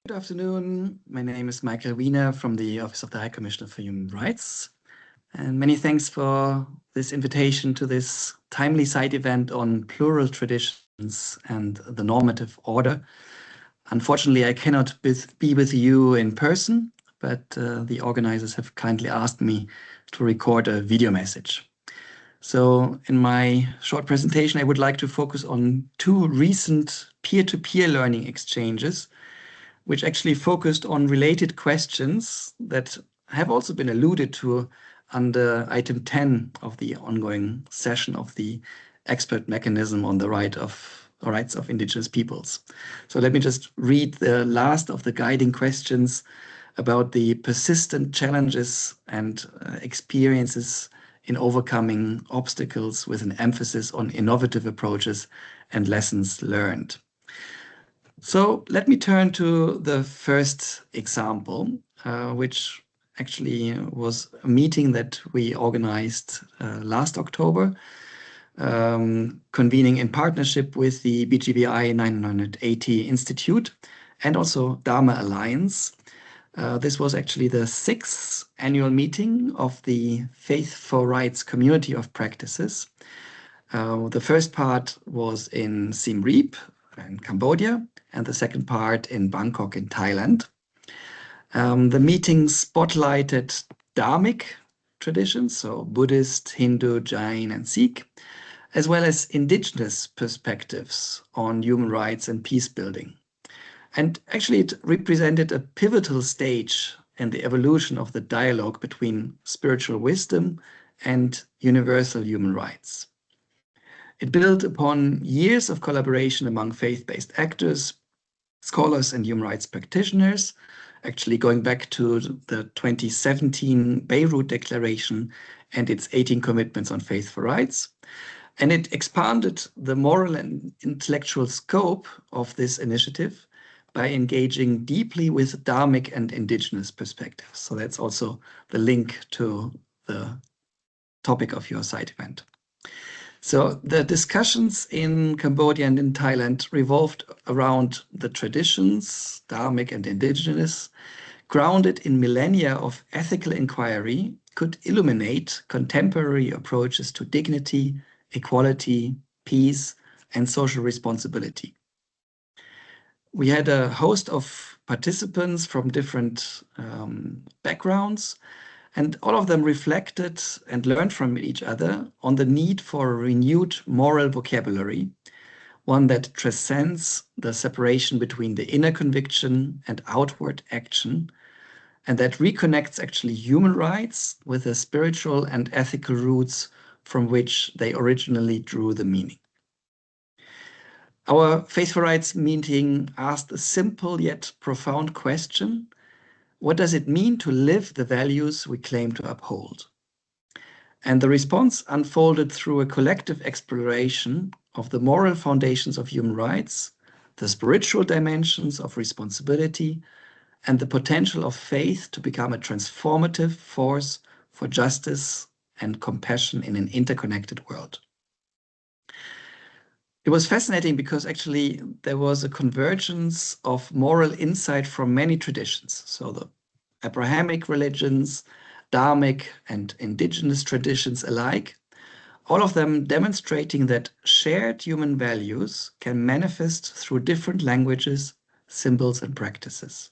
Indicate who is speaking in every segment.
Speaker 1: Good afternoon. My name is Michael Wiener from the Office of the High Commissioner for Human Rights. And many thanks for this invitation to this timely side event on plural traditions and the normative order. Unfortunately, I cannot be with you in person, but the organizers have kindly asked me to record a video message. So in my short presentation, I would like to focus on two recent peer-to-peer learning exchanges which actually focused on related questions that have also been alluded to under item 10 of the ongoing session of the expert mechanism on the rights of indigenous peoples. So let me just read the last of the guiding questions about the persistent challenges and experiences in overcoming obstacles with an emphasis on innovative approaches and lessons learned. So let me turn to the first example, which actually was a meeting that we organized last October, convening in partnership with the BGBI 980 Institute and also Dharma Alliance. This was actually the 6th annual meeting of the Faith for Rights community of practices. The first part was in Siem Reap in Cambodia, and the second part in Bangkok in Thailand. The meeting spotlighted Dharmic traditions, so Buddhist, Hindu, Jain, and Sikh, as well as indigenous perspectives on human rights and peace building. And actually it represented a pivotal stage in the evolution of the dialogue between spiritual wisdom and universal human rights. It built upon years of collaboration among faith-based actors, scholars, and human rights practitioners, actually going back to the 2017 Beirut Declaration and its 18 commitments on faith for rights. And it expanded the moral and intellectual scope of this initiative by engaging deeply with Dharmic and indigenous perspectives. So that's also the link to the topic of your side event. So the discussions in Cambodia and in Thailand revolved around the traditions, Dharmic and indigenous, grounded in millennia of ethical inquiry, could illuminate contemporary approaches to dignity, equality, peace, and social responsibility. We had a host of participants from different backgrounds, and all of them reflected and learned from each other on the need for a renewed moral vocabulary, one that transcends the separation between the inner conviction and outward action, and that reconnects actually human rights with the spiritual and ethical roots from which they originally drew the meaning. Our Faith for Rights meeting asked a simple yet profound question: what does it mean to live the values we claim to uphold? And the response unfolded through a collective exploration of the moral foundations of human rights, the spiritual dimensions of responsibility, and the potential of faith to become a transformative force for justice and compassion in an interconnected world. It was fascinating because actually there was a convergence of moral insight from many traditions. So the Abrahamic religions, Dharmic and indigenous traditions alike, all of them demonstrating that shared human values can manifest through different languages, symbols, and practices.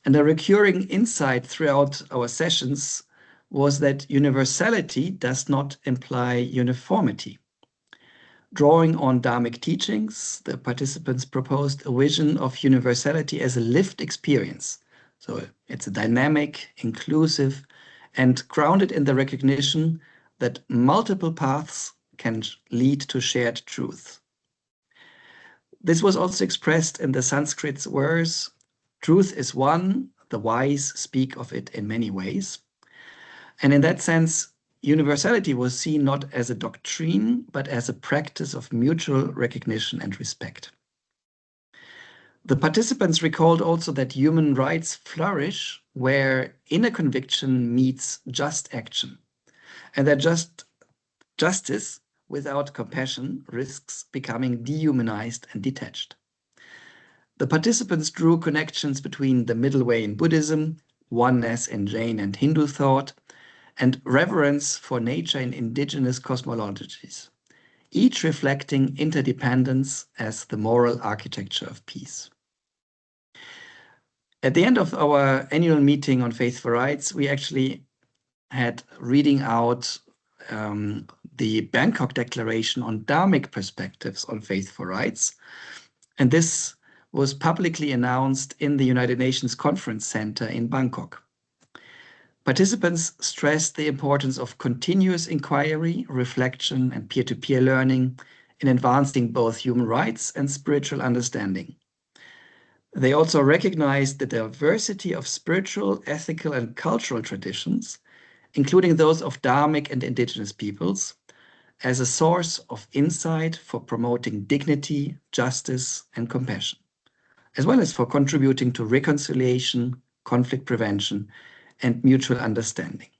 Speaker 1: And a recurring insight throughout our sessions was that universality does not imply uniformity. Drawing on Dharmic teachings, the participants proposed a vision of universality as a lived experience. So it's a dynamic, inclusive, and grounded in the recognition that multiple paths can lead to shared truth. This was also expressed in the Sanskrit verse, "Truth is one, the wise speak of it in many ways." And in that sense, universality was seen not as a doctrine, but as a practice of mutual recognition and respect. The participants recalled also that human rights flourish where inner conviction meets just action, and that justice without compassion risks becoming dehumanized and detached. The participants drew connections between the middle way in Buddhism, oneness in Jain and Hindu thought, and reverence for nature in indigenous cosmologies, each reflecting interdependence as the moral architecture of peace. At the end of our annual meeting on Faith for Rights, we actually had reading out the Bangkok Declaration on Dharmic Perspectives on Faith for Rights. And this was publicly announced in the United Nations Conference Center in Bangkok. Participants stressed the importance of continuous inquiry, reflection, and peer-to-peer learning in advancing both human rights and spiritual understanding. They also recognized the diversity of spiritual, ethical, and cultural traditions, including those of Dharmic and indigenous peoples, as a source of insight for promoting dignity, justice, and compassion, as well as for contributing to reconciliation, conflict prevention, and mutual understanding.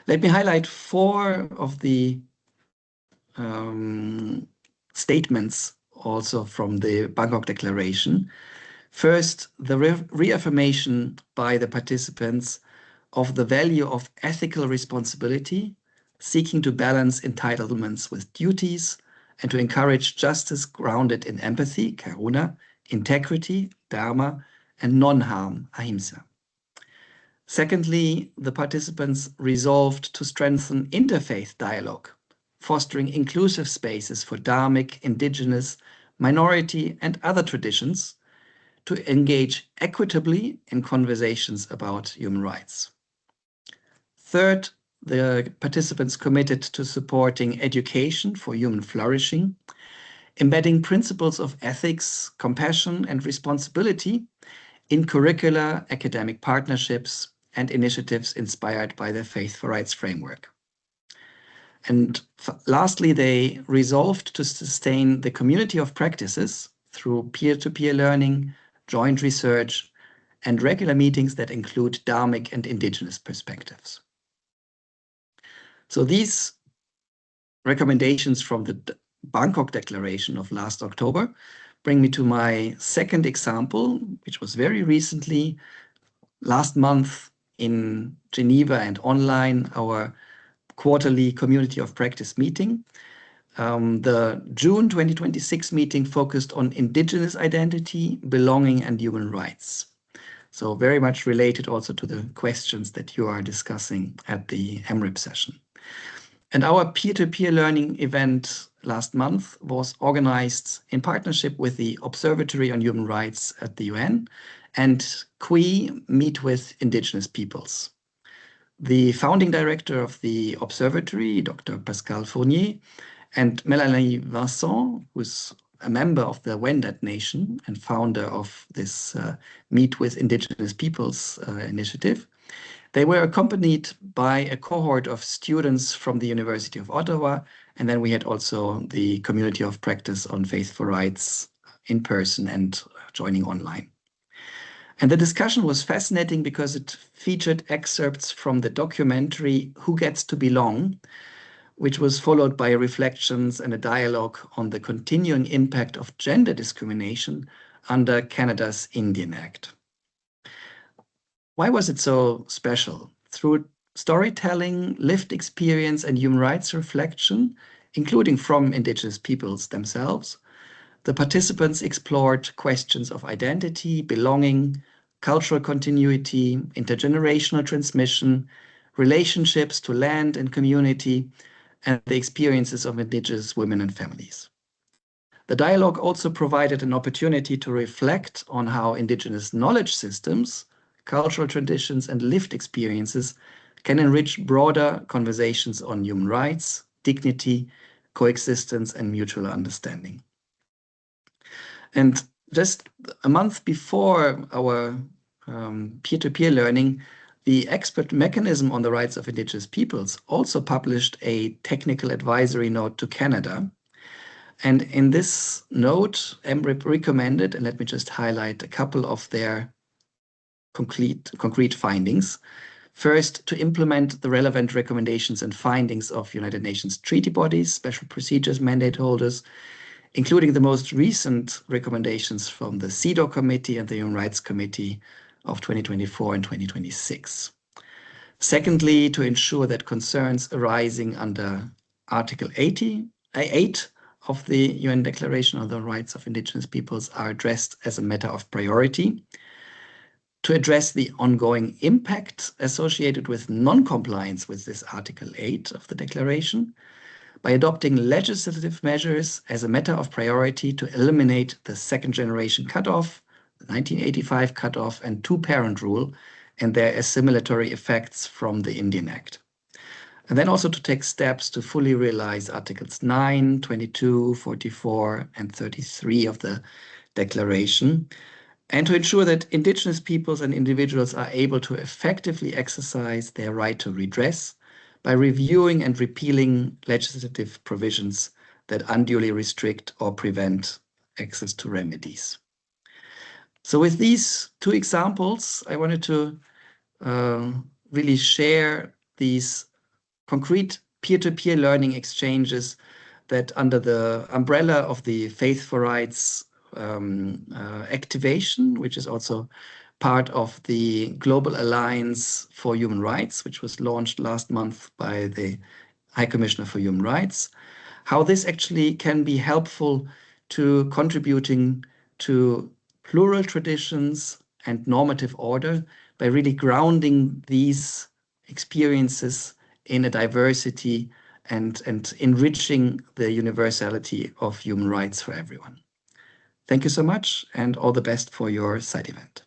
Speaker 1: Let me highlight 4 of the statements also from the Bangkok Declaration. First, the reaffirmation by the participants of the value of ethical responsibility, seeking to balance entitlements with duties, and to encourage justice grounded in empathy, karuna, integrity, dharma, and non-harm, ahimsa. Secondly, the participants resolved to strengthen interfaith dialogue, fostering inclusive spaces for Dharmic, indigenous, minority, and other traditions to engage equitably in conversations about human rights. Third, the participants committed to supporting education for human flourishing, embedding principles of ethics, compassion, and responsibility in curricula, academic partnerships, and initiatives inspired by the Faith for Rights framework. And lastly, they resolved to sustain the community of practices through peer-to-peer learning, joint research, and regular meetings that include Dharmic and indigenous perspectives. So these recommendations from the Bangkok Declaration of last October bring me to my second example, which was very recently, last month in Geneva and online, our quarterly community of practice meeting. The June 2026 meeting focused on indigenous identity, belonging, and human rights. So very much related also to the questions that you are discussing at the MRIP session. And our peer-to-peer learning event last month was organized in partnership with the Observatory on Human Rights at the UN and QUI Meet with Indigenous Peoples. The founding director of the observatory, Dr. Pascal Fournier, and Melanie Vincent, who's a member of the Wendat Nation and founder of this Meet with Indigenous Peoples initiative, they were accompanied by a cohort of students from the University of Ottawa, and then we had also the community of practice on Faith for Rights in person and joining online. And the discussion was fascinating because it featured excerpts from the documentary Who Gets to Belong, which was followed by reflections and a dialogue on the continuing impact of gender discrimination under Canada's Indian Act. Why was it so special? Through storytelling, lived experience, and human rights reflection, including from Indigenous peoples themselves, the participants explored questions of identity, belonging, cultural continuity, intergenerational transmission, relationships to land and community, and the experiences of Indigenous women and families. The dialogue also provided an opportunity to reflect on how Indigenous knowledge systems, cultural traditions, and lived experiences can enrich broader conversations on human rights, dignity, coexistence, and mutual understanding. And just a month before our peer-to-peer learning, the Expert Mechanism on the Rights of Indigenous Peoples also published a technical advisory note to Canada. And in this note, MRIP recommended, and let me just highlight a couple of their concrete findings. First, to implement the relevant recommendations and findings of United Nations treaty bodies, special procedures, mandate holders, including the most recent recommendations from the CEDAW Committee and the Human Rights Committee of 2024 and 2026. Secondly, to ensure that concerns arising under Article 8 of the UN Declaration on the Rights of Indigenous Peoples are addressed as a matter of priority. To address the ongoing impact associated with non-compliance with this Article 8 of the Declaration, by adopting legislative measures as a matter of priority to eliminate the second generation cutoff, the 1985 cutoff, and two-parent rule, and their assimilatory effects from the Indian Act. And then also to take steps to fully realize Articles 9, 22, 44, and 33 of the Declaration, and to ensure that Indigenous peoples and individuals are able to effectively exercise their right to redress by reviewing and repealing legislative provisions that unduly restrict or prevent access to remedies. So with these two examples, I wanted to really share these concrete peer-to-peer learning exchanges that under the umbrella of the Faith for Rights activation, which is also part of the Global Alliance for Human Rights, which was launched last month by the High Commissioner for Human Rights, how this actually can be helpful to contributing to plural traditions and normative order by really grounding these experiences in a diversity and enriching the universality of human rights for everyone. Thank you so much, and all the best for your side event.